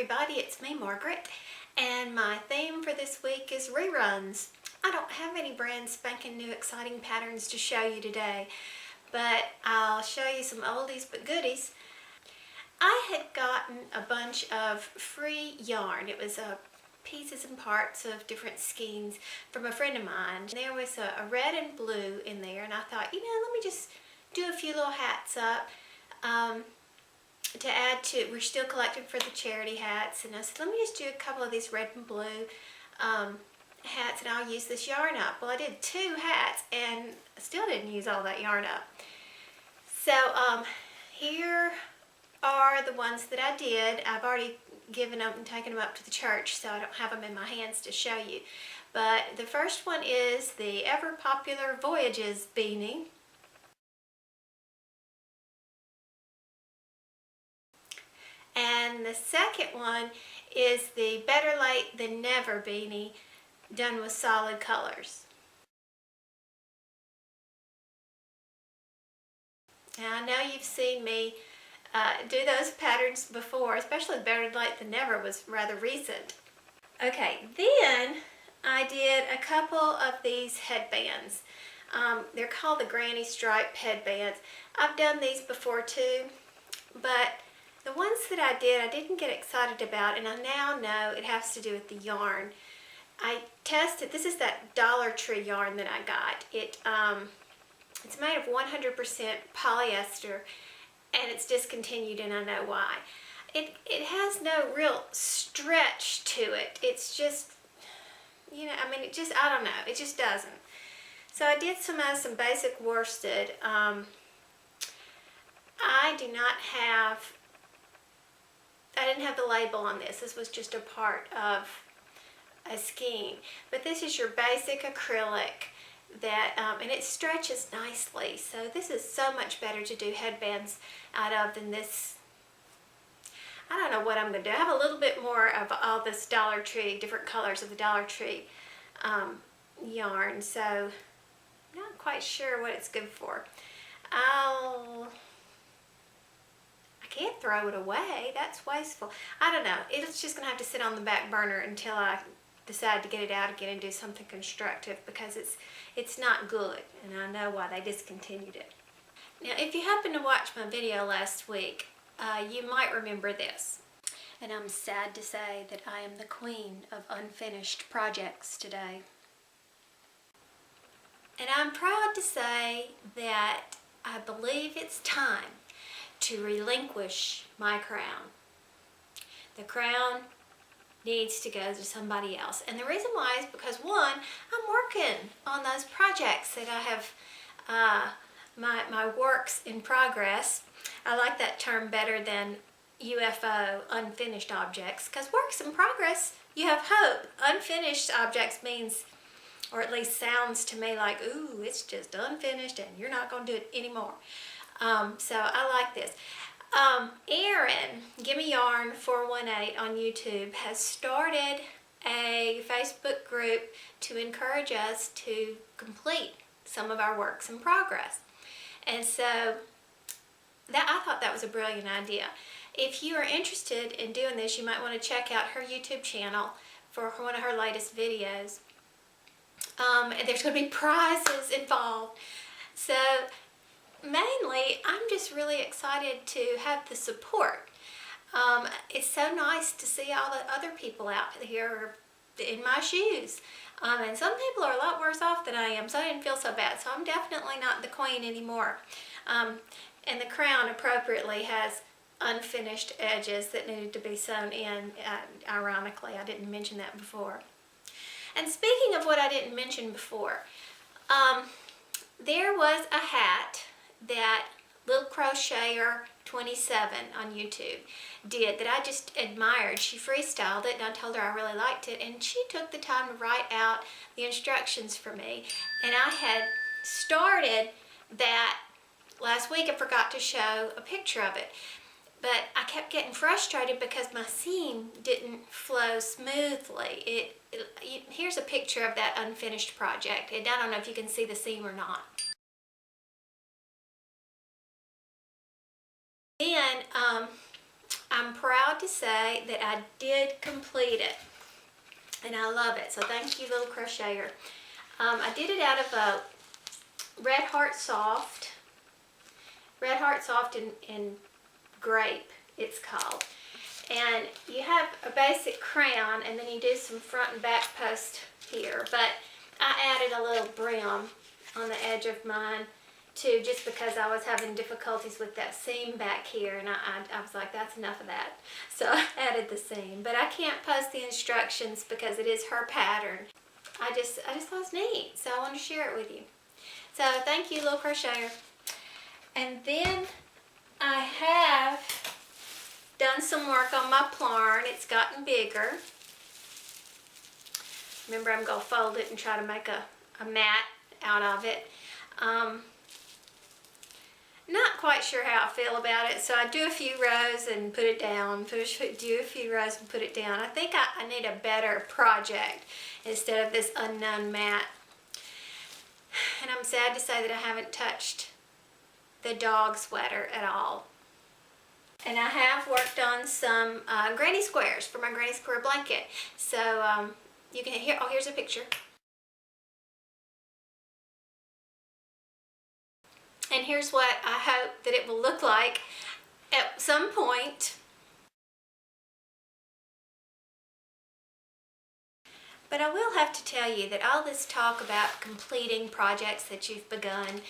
everybody, it's me, Margaret, and my theme for this week is reruns. I don't have any brand spanking new exciting patterns to show you today, but I'll show you some oldies but goodies. I had gotten a bunch of free yarn. It was pieces and parts of different skeins from a friend of mine. There was a red and blue in there, and I thought, let me just do a few little hats up. To add to, we're still collecting for the charity hats, and I said, let me just do a couple of these red and blue hats, and I'll use this yarn up. Well, I did 2 hats, and I still didn't use all that yarn up. So here are the ones that I did. I've already given them and taken them up to the church, so I don't have them in my hands to show you. But the first one is the ever popular Voyages Beanie. And the second one is the Better Late Than Never Beanie, done with solid colors. Now I know you've seen me do those patterns before, especially Better Late Than Never was rather recent. Okay, then I did a couple of these headbands. They're called the granny stripe headbands. I've done these before too, but the ones that I didn't get excited about, and I now know it has to do with the yarn. I tested, this is that Dollar Tree yarn that I got. It's made of 100% polyester, and it's discontinued, and I know why. It has no real stretch to it. It's just, I don't know, it just doesn't. So I did some basic worsted. I didn't have the label on this. This was just a part of a skein. But this is your basic acrylic that, and it stretches nicely. So this is so much better to do headbands out of than this. I don't know what I'm going to do. I have a little bit more of all this Dollar Tree, different colors of the Dollar Tree yarn. So I'm not quite sure what it's good for. I can't throw it away. That's wasteful. I don't know. It's just going to have to sit on the back burner until I decide to get it out again and do something constructive, because it's not good, and I know why they discontinued it. Now, if you happened to watch my video last week, you might remember this. And I'm sad to say that I am the queen of unfinished projects today. And I'm proud to say that I believe it's time to relinquish my crown. The crown needs to go to somebody else. And the reason why is because, one, I'm working on those projects that I have, my works in progress. I like that term better than UFO, unfinished objects, because works in progress, you have hope. Unfinished objects means, or at least sounds to me like, ooh, it's just unfinished and you're not going to do it anymore. So I like this. Erin, Gimme Yarn 418 on YouTube has started a Facebook group to encourage us to complete some of our works in progress. And so I thought that was a brilliant idea. If you are interested in doing this, you might want to check out her YouTube channel for one of her latest videos. And there's going to be prizes involved. So mainly, I'm just really excited to have the support. It's so nice to see all the other people out here in my shoes. And some people are a lot worse off than I am, so I didn't feel so bad. So I'm definitely not the queen anymore. And the crown appropriately has unfinished edges that needed to be sewn in. Ironically, I didn't mention that before. And speaking of what I didn't mention before, there was a hat that Little Crocheter 27 on YouTube did that I just admired. She freestyled it, and I told her I really liked it, and she took the time to write out the instructions for me. And I had started that last week and forgot to show a picture of it. But I kept getting frustrated because my seam didn't flow smoothly. Here's a picture of that unfinished project. And I don't know if you can see the seam or not. Then I'm proud to say that I did complete it, and I love it. So thank you, little crocheter. I did it out of a Red Heart Soft and Grape, it's called. And you have a basic crown, and then you do some front and back post here. But I added a little brim on the edge of mine too, just because I was having difficulties with that seam back here, and I was like, that's enough of that. So I added the seam. But I can't post the instructions because it is her pattern. I just thought it was neat, so I wanted to share it with you. So thank you, little crocheter. And then I have done some work on my plarn. It's gotten bigger. Remember, I'm going to fold it and try to make a mat out of it. Not quite sure how I feel about it, so I do a few rows and put it down, do a few rows and put it down. I think I need a better project instead of this unknown mat. And I'm sad to say that I haven't touched the dog sweater at all. And I have worked on some granny squares for my granny square blanket. So you can hear, oh, here's a picture. And here's what I hope that it will look like at some point. But I will have to tell you that all this talk about completing projects that you've begun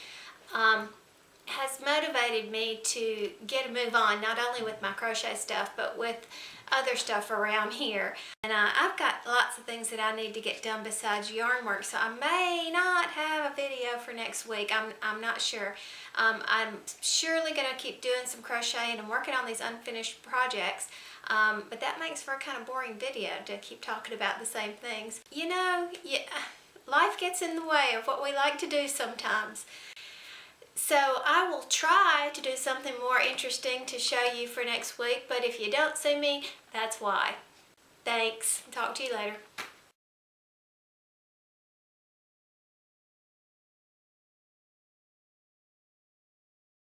has motivated me to get a move on, not only with my crochet stuff, but with other stuff around here. And I've got lots of things that I need to get done besides yarn work, so I may not have a video for next week. I'm not sure. I'm surely going to keep doing some crocheting and working on these unfinished projects, but that makes for a kind of boring video to keep talking about the same things. You know, life gets in the way of what we like to do sometimes. So I will try to do something more interesting to show you for next week, but if you don't see me, that's why. Thanks. Talk to you later.